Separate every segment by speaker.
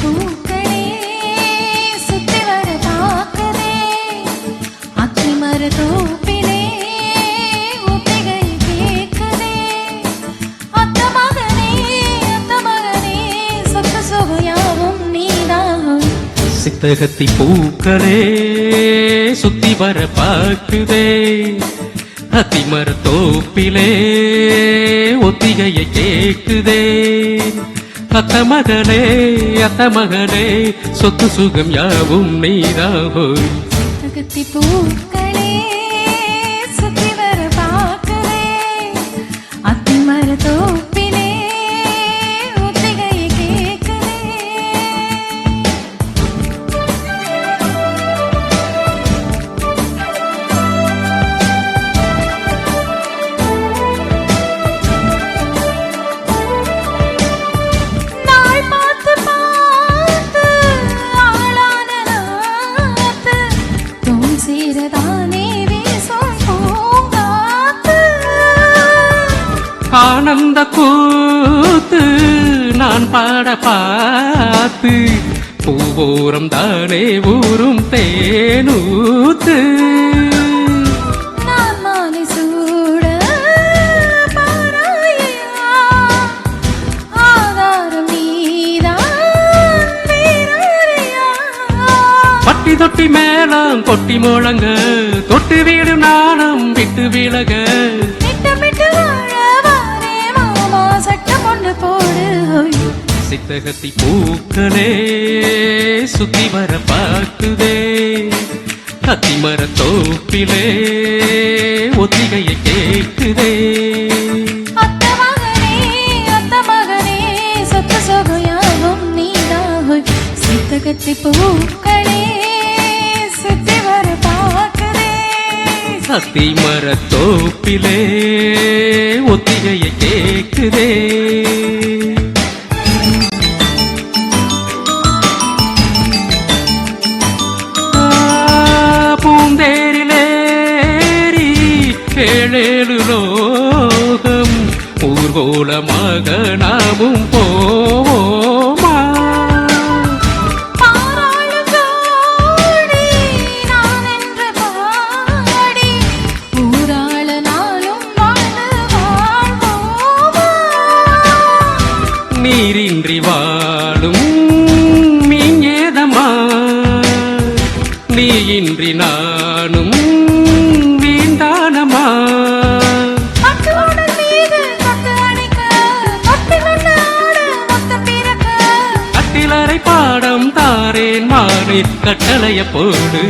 Speaker 1: பூக்களே சுத்தி வர பாக்குதே அத்தி மர தோப்பிலே ஒத்திகை கேக்குதே அத்த மகனே சொத்து சுகையாவும் நீதான்
Speaker 2: சித்தகத்தி பூக்களே சுத்தி வர பாக்குதே அத்திமர தோப்பிலே ஒத்திகையை கேக்குதே அத்த மகனே சொத்து சுகம் யாவும் நீதாவோய்
Speaker 1: சித்தகத்தி பூக்களே சுத்தி வர பாக்குதே அத்திமர தோப்பிலே ஒத்திகையை கேக்குதே
Speaker 2: ஆனந்த கூத்து நான் பாட பார்த்து பூவோரம் தானே ஊரும் தேனூத்து
Speaker 1: நான் மாலை சூட பாராயா ஆதாரம் நீதான் வீரறியா
Speaker 2: பட்டி தொட்டி மேளம் கொட்டி முழங்க தொட்டு வீடு நாணம் விட்டு விலக சித்தகத்தி பூக்களே சுத்தி வர பார்க்குதே அத்திமர தோப்பிலே ஒத்திகையை கேக்குதே
Speaker 1: அத்த மகனே சொத்து சுகையாவும் நீதான் சித்தகத்தி பூக்களே சுத்தி வர பார்க்குதே
Speaker 2: அத்திமர தோப்பிலே ஒத்திகையை கேக்குதே பூந்தேரிலேரி ஏழேழு லோகம் ஊர்கோலமாக நாமும் போவோமா நீரின்றி வாழும் மீங்கேதமா நீயின்றி நானும் வீண்டானமா கட்டிலறை பாடம் தாரேன் மானே கட்டளைய போடு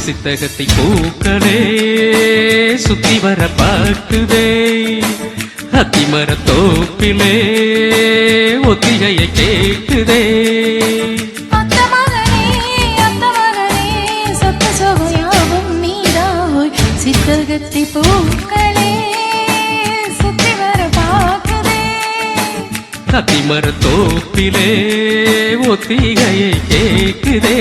Speaker 2: சித்தகத்தி பூக்களே சுத்தி வர பார்க்குதே அத்திமர தோப்பிலே ஒத்திகையை கேக்குதே
Speaker 1: சித்தகத்தி பூக்களே சுத்தி வர பாக்குதே
Speaker 2: அத்திமர தோப்பிலே ஒத்திகையை கேக்குதே